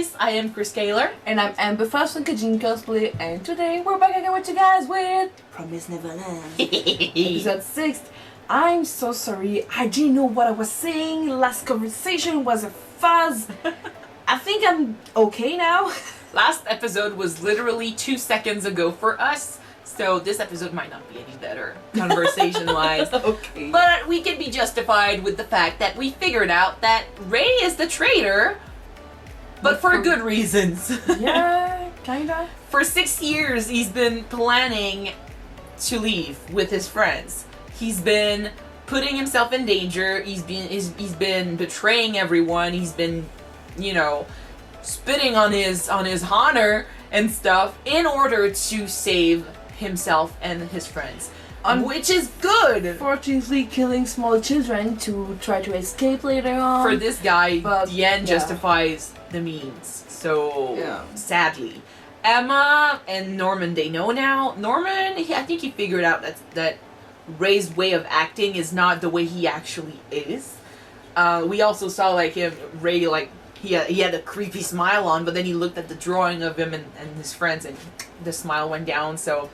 guys, I am Chris Kaler. And I'm Amber Fashion Kajin Cosplay, and today we're back again with you guys with Promised Neverland. Episode 6. I'm so sorry, I didn't know what I was saying. Last conversation was a fuzz. I think I'm okay now. Last episode was literally 2 seconds ago for us, so this episode might not be any better, conversation-wise. Okay. But we can be justified with the fact that we figured out that Ray is the traitor, but for good reasons. Yeah, kinda. For 6 years, he's been planning to leave with his friends. He's been putting himself in danger. He's been betraying everyone. He's been, spitting on his honor and stuff in order to save himself and his friends, which is good. Fortunately, killing small children to try to escape later on. For this guy, But, the end yeah. justifies the means. So, Yeah. sadly. Emma and Norman, they know now. Norman, I think he figured out that Ray's way of acting is not the way he actually is. We also saw, Ray, he had a creepy smile on, but then he looked at the drawing of him and his friends, and the smile went down, so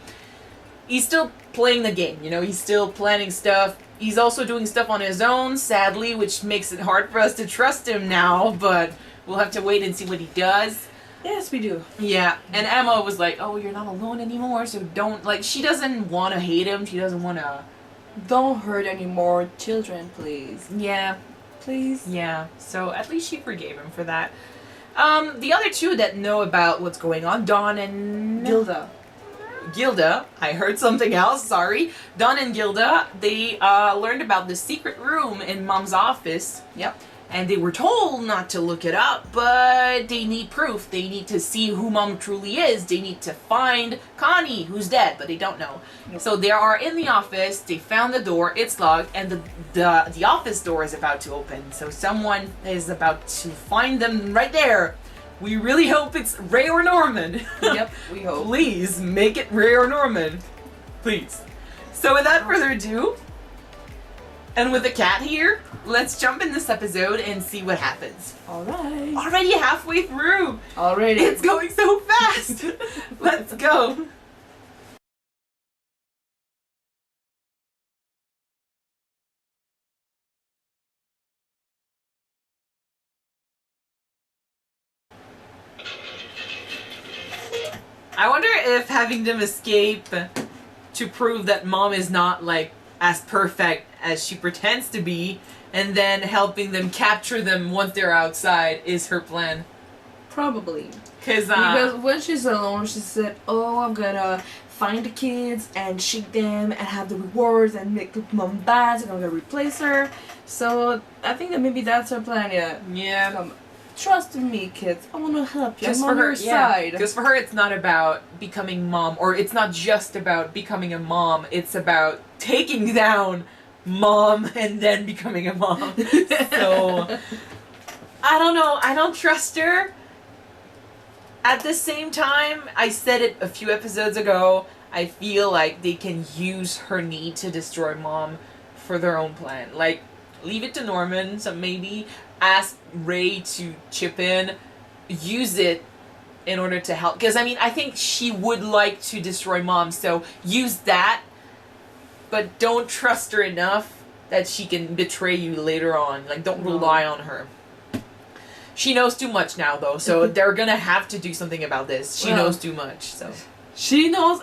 he's still playing the game, he's still planning stuff. He's also doing stuff on his own, sadly, which makes it hard for us to trust him now, but we'll have to wait and see what he does. Yes, we do. Yeah, and Emma was like, oh, you're not alone anymore, so don't, she doesn't want to hate him, she doesn't want to... Don't hurt any more children, please. Yeah. Please. Yeah, so at least she forgave him for that. The other two that know about what's going on, Don and... Gilda, I heard something else, sorry. Don and Gilda, they learned about the secret room in Mom's office. Yep. And they were told not to look it up, but they need proof. They need to see who Mom truly is. They need to find Connie, who's dead, but they don't know. Nope. So they are in the office, they found the door, it's locked, and the office door is about to open. So someone is about to find them right there. We really hope it's Ray or Norman. Yep, we hope. Please, make it Ray or Norman. Please. So without further ado, and with the cat here, let's jump in this episode and see what happens. Alright. Already halfway through. Already. It's going so fast. Let's go. I wonder if having them escape to prove that Mom is not as perfect as she pretends to be, and then helping them capture them once they're outside is her plan. Probably. Because when she's alone, she said, oh, I'm gonna find the kids and shoot them and have the rewards and make Mom bad, so I'm gonna replace her. So I think that maybe that's her plan, yeah. Yeah. Trust in me, kids. I wanna help you. Just I'm for on her, your side. Because for her, it's not about becoming Mom, or it's not just about becoming a mom. It's about taking down Mom and then becoming a mom. So I don't know. I don't trust her. At the same time, I said it a few episodes ago. I feel like they can use her need to destroy Mom for their own plan. Leave it to Norman. So maybe ask Ray to chip in, use it in order to help. Because, I think she would like to destroy Mom, so use that, but don't trust her enough that she can betray you later on. Don't rely on her. She knows too much now, though, so they're gonna have to do something about this. She knows too much, so... She knows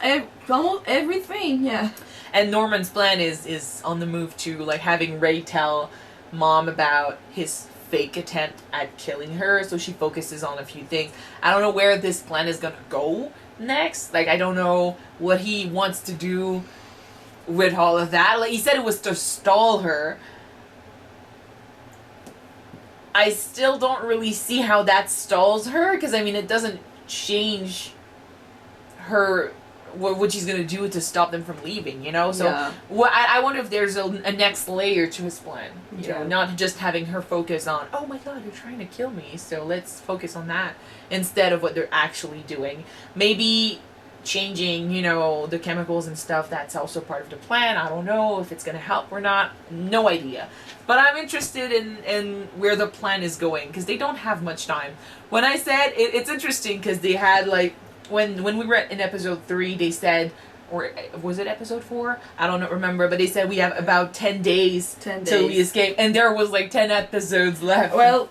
almost everything, yeah. And Norman's plan is on the move to, having Ray tell Mom about his fake attempt at killing her, so she focuses on a few things. I don't know where this plan is gonna go next. I don't know what he wants to do with all of that. He said it was to stall her. I still don't really see how that stalls her, because it doesn't change her what she's gonna do to stop them from leaving, So Yeah. I wonder if there's a next layer to his plan, Yeah. not just having her focus on, oh my god, you're trying to kill me, so let's focus on that instead of what they're actually doing. Maybe changing, you know, the chemicals and stuff. That's also part of the plan. I don't know if it's going to help or not. No idea. But I'm interested in where the plan is going, because they don't have much time. When I said, it's interesting because they had, like, when we were in episode 3, they said, or was it episode 4? I don't remember, but they said we have about 10 days till we escape, and there was like 10 episodes left. Well,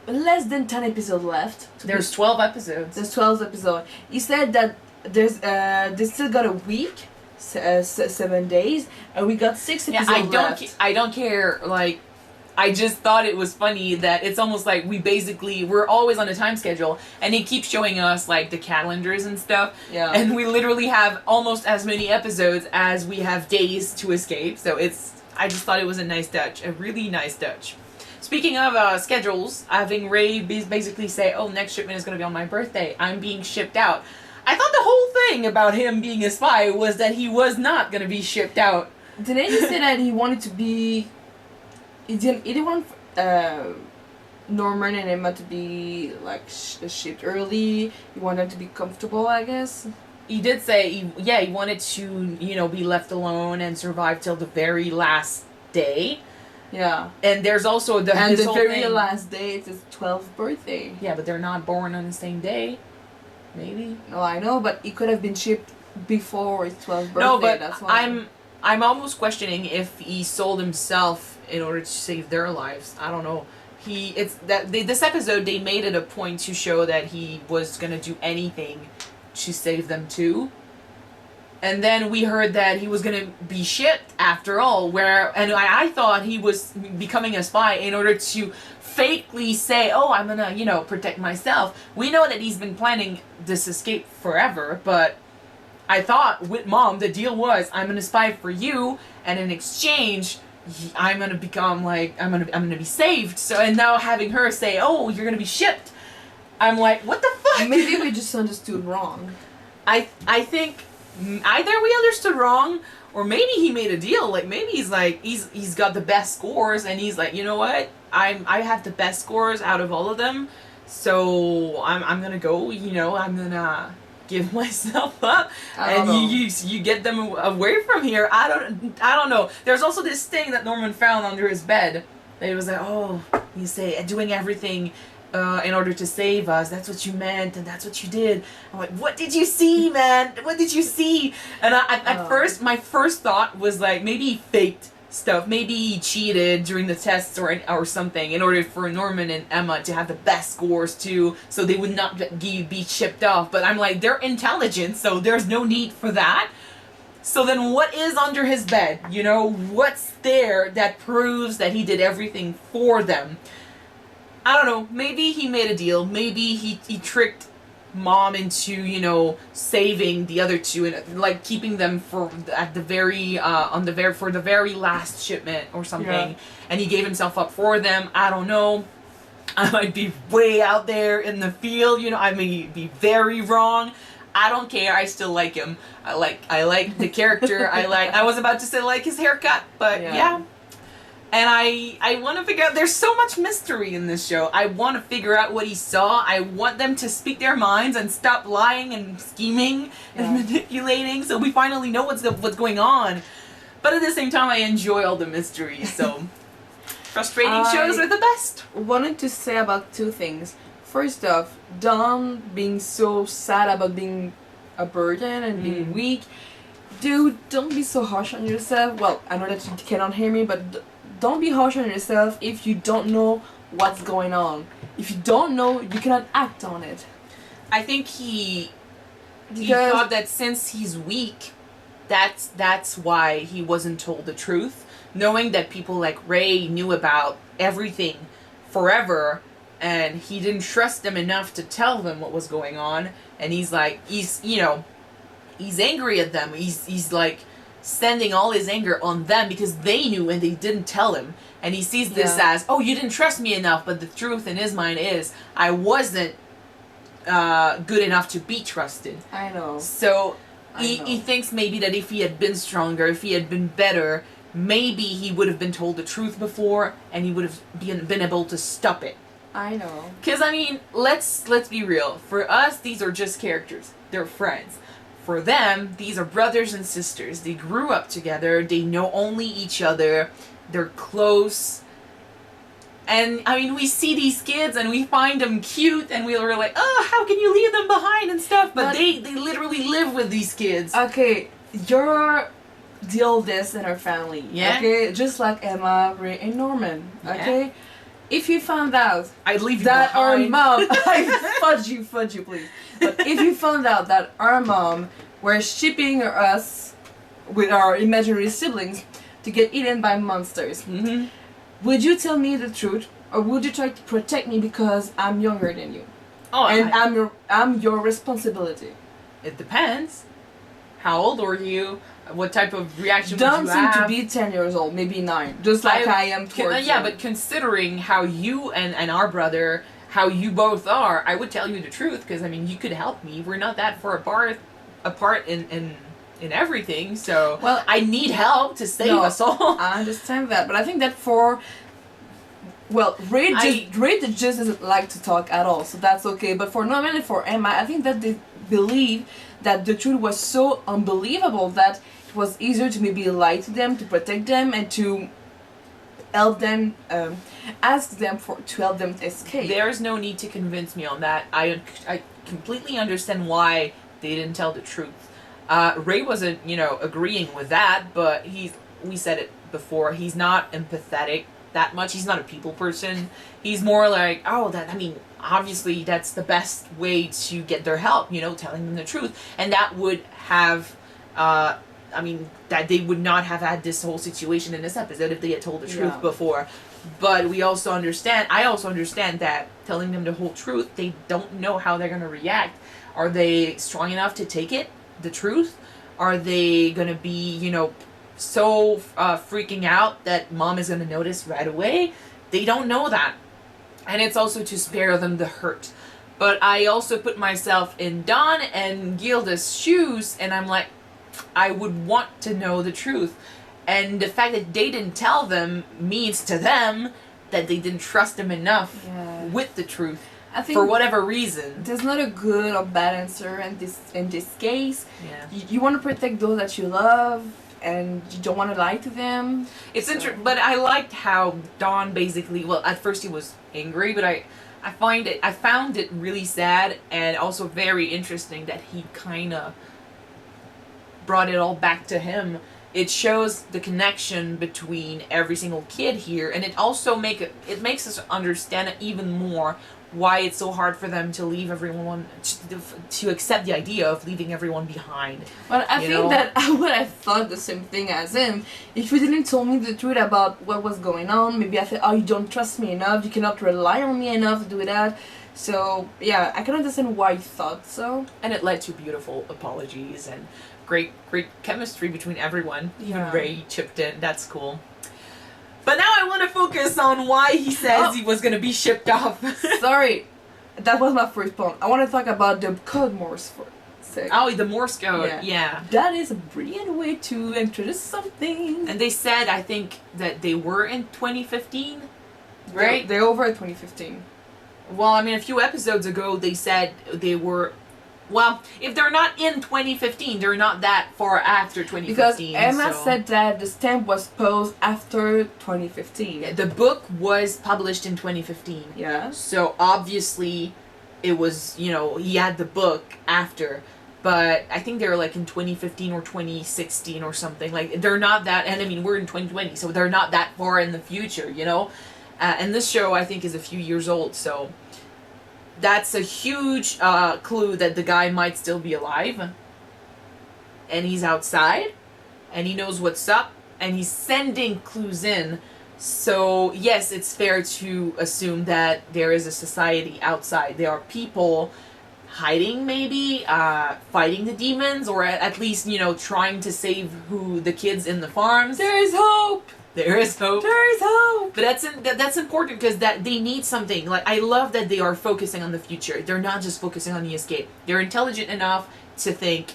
less than 10 episodes left. There's 12 episodes. There's 12 episodes. He said that they still got a week, 7 days, and we got 6 episodes left. I don't care, like, I just thought it was funny that it's almost like we're always on a time schedule, and he keeps showing us like the calendars and stuff. Yeah. And we literally have almost as many episodes as we have days to escape. So I just thought it was a nice touch, a really nice touch. Speaking of schedules, having Ray basically say, "Oh, next shipment is going to be on my birthday. I'm being shipped out." I thought the whole thing about him being a spy was that he was not going to be shipped out. Didn't he say that he wanted to be? He didn't want Norman and Emma to be like shipped early. He wanted them to be comfortable, I guess. He did say, he wanted to, you know, be left alone and survive till the very last day. Yeah. And there's also the very last day, it's his 12th birthday. Yeah, but they're not born on the same day. Maybe. No, I know, but he could have been shipped before his 12th birthday. No, but that's why. I'm almost questioning if he sold himself in order to save their lives. I don't know. This episode, they made it a point to show that he was gonna do anything to save them too. And then we heard that he was gonna be shipped after all. And I thought he was becoming a spy in order to fakely say, "Oh, I'm gonna, you know, protect myself." We know that he's been planning this escape forever, but I thought with Mom, the deal was, I'm gonna spy for you, and in exchange, I'm gonna become like, I'm gonna be saved. So, and now having her say, "Oh, you're gonna be shipped," I'm like, what the fuck? Maybe we just understood wrong. I think either we understood wrong, or maybe he made a deal. Like, maybe he's like, he's got the best scores, and he's like, you know what? I have the best scores out of all of them, so I'm gonna go. You know, I'm gonna give myself up, and you get them away from here. I don't know. There's also this thing that Norman found under his bed. That he was like, "Oh, you say doing everything in order to save us. That's what you meant, and that's what you did." I'm like, "What did you see, man? What did you see?" And at first, my first thought was like, maybe he faked stuff. Maybe he cheated during the tests or something in order for Norman and Emma to have the best scores too, so they would not be shipped off. But I'm like, they're intelligent, so there's no need for that. So then what is under his bed? You know, what's there that proves that he did everything for them? I don't know. Maybe he made a deal. Maybe he tricked Mom into, you know, saving the other two and like keeping them for the very last shipment or something. Yeah. And he gave himself up for them. I don't know. I might be way out there in the field, you know. I may be very wrong. I don't care. I still like him. I like the character. I was about to say like his haircut, but yeah. And I want to figure out, there's so much mystery in this show. I want to figure out what he saw. I want them to speak their minds and stop lying and scheming and manipulating, so we finally know what's going on. But at the same time, I enjoy all the mystery, so frustrating shows are the best. Wanted to say about two things. First off, Don being so sad about being a burden and being weak. Dude, don't be so harsh on yourself. Well, I know that you cannot hear me, but don't be harsh on yourself if you don't know what's going on. If you don't know, you cannot act on it. I think he thought that since he's weak, that's why he wasn't told the truth. Knowing that people like Ray knew about everything forever, and he didn't trust them enough to tell them what was going on. And he's angry at them. He's like sending all his anger on them because they knew and they didn't tell him. And he sees this as, "Oh, you didn't trust me enough," but the truth in his mind is, I wasn't good enough to be trusted. I know. So he thinks maybe that if he had been stronger, if he had been better, maybe he would have been told the truth before and he would have been able to stop it. I know. Because, I mean, let's be real. For us, these are just characters. they're friends. For them, these are brothers and sisters. They grew up together. They know only each other. They're close. And, I mean, we see these kids and we find them cute and we're like, oh, how can you leave them behind and stuff? But they literally live with these kids. Okay, you're the oldest in our family. Yeah. Okay, just like Emma, Ray, and Norman. Okay? Yeah. If you found out I'd leave you that our behind. mom... fudge you, please. But if you found out that our mom were shipping us with our imaginary siblings to get eaten by monsters, Mm-hmm. would you tell me the truth, or would you try to protect me because I'm younger than you? Oh, And I'm your responsibility. it depends. How old are you? What type of reaction Don't would you seem have? to be 10 years old, maybe 9, just like I am towards yeah, you. but considering how you and our brother, how you both are, I would tell you the truth, because, I mean, you could help me. We're not that far apart in everything, so Well, I need help to save no, us all. I understand that, but I think that for... Well, Ray just doesn't like to talk at all, so that's okay. But for Norman and for Emma, I think that they believe that the truth was so unbelievable that it was easier to maybe lie to them, to protect them, and to help them, ask them to help them escape. There's no need to convince me on that. I completely understand why they didn't tell the truth. Ray wasn't, agreeing with that, but we said it before, he's not empathetic that much. He's not a people person. He's more like, obviously that's the best way to get their help, telling them the truth. And that would have, that they would not have had this whole situation in this episode if they had told the truth before. But I also understand that telling them the whole truth, they don't know how they're going to react. Are they strong enough to take it, the truth? Are they going to be, so freaking out that mom is going to notice right away? They don't know that. And it's also to spare them the hurt. But I also put myself in Don and Gilda's shoes, and I'm like, I would want to know the truth. And the fact that they didn't tell them means to them that they didn't trust them enough with the truth. I think for whatever reason. There's not a good or bad answer in this case. Yeah. You want to protect those that you love, and you don't want to lie to them. It's interesting, but I liked how Don basically, well, at first he was angry, but I found it really sad and also very interesting that he kind of brought it all back to him. It shows the connection between every single kid here, and it also makes us understand even more why it's so hard for them to leave everyone, to accept the idea of leaving everyone behind. But I think that I would have thought the same thing as him. If you didn't tell me the truth about what was going on, maybe I thought, oh, you don't trust me enough, you cannot rely on me enough to do that. So, yeah, I can understand why you thought so. And it led to beautiful apologies and great chemistry between everyone. Yeah. Ray chipped in, that's cool. But now I want to focus on why he says he was going to be shipped off. Sorry, that was my first point. I want to talk about the code Morse for a sec. Oh, the Morse code, yeah. That is a brilliant way to introduce something. And they said, I think, that they were in 2015, right? They're over at 2015. Well, I mean, a few episodes ago, they said they were... Well, if they're not in 2015, they're not that far after 2015. Because Emma said that the stamp was posed after 2015. Yeah, the book was published in 2015. Yeah. So obviously, it was, he had the book after. But I think they were like in 2015 or 2016 or something. Like, they're not that... And I mean, we're in 2020, so they're not that far in the future, And this show, I think, is a few years old, so... That's a huge clue that the guy might still be alive. And he's outside. And he knows what's up. And he's sending clues in. So, yes, it's fair to assume that there is a society outside. There are people hiding, maybe, fighting the demons. Or at least, trying to save the kids in the farms. There is hope! There is hope. There is hope. But that's important because they need something. Like, I love that they are focusing on the future. They're not just focusing on the escape. They're intelligent enough to think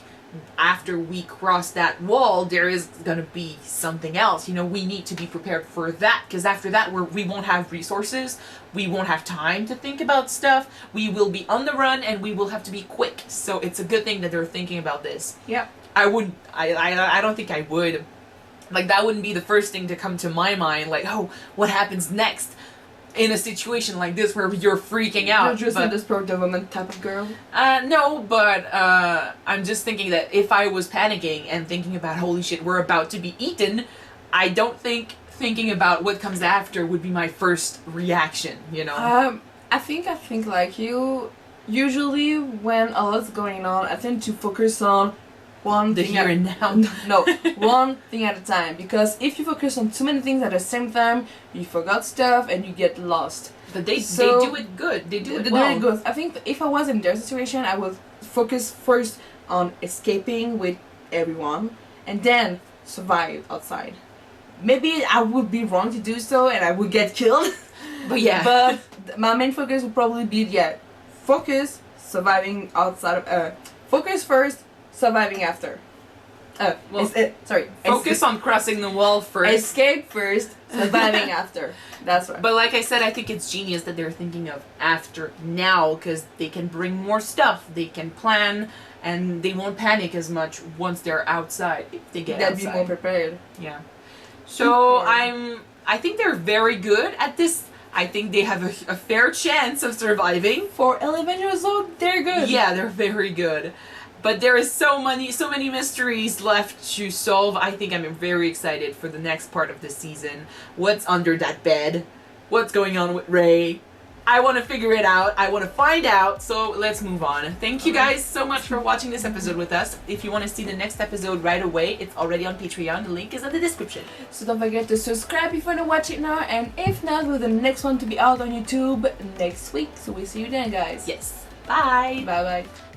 after we cross that wall, there is gonna be something else. You know, we need to be prepared for that, because after that, we won't have resources, we won't have time to think about stuff, we will be on the run, and we will have to be quick. So it's a good thing that they're thinking about this. Yeah. I don't think I would. Like, that wouldn't be the first thing to come to my mind, like, oh, what happens next in a situation like this where you're freaking out. You're just not this pro-development type of girl? No, but I'm just thinking that if I was panicking and thinking about, holy shit, we're about to be eaten, I don't think thinking about what comes after would be my first reaction, you know? I think like you, usually when a lot's going on, I tend to focus on one the thing here and now. No, one thing at a time. Because if you focus on too many things at the same time, you forgot stuff and you get lost. But they do it good. They do it well. Very good. I think if I was in their situation, I would focus first on escaping with everyone and then survive outside. Maybe I would be wrong to do so and I would get killed. But yeah. But my main focus would probably be, focus, surviving outside of, focus first, surviving after. Focus on crossing the wall first. Escape first, surviving after. That's right. But like I said, I think it's genius that they're thinking of after now, because they can bring more stuff, they can plan, and they won't panic as much once they're outside. If they get outside. They'll be more prepared. Yeah. So I think they're very good at this. I think they have a fair chance of surviving. For 11 years old, they're good. Yeah, they're very good. But there is so many mysteries left to solve. I think I'm very excited for the next part of the season. What's under that bed? What's going on with Ray? I want to figure it out. I want to find out. So let's move on. Thank you guys so much for watching this episode with us. If you want to see the next episode right away, it's already on Patreon. The link is in the description. So don't forget to subscribe if you want to watch it now. And if not, we'll the next one to be out on YouTube next week. So we'll see you then, guys. Yes. Bye. Bye-bye.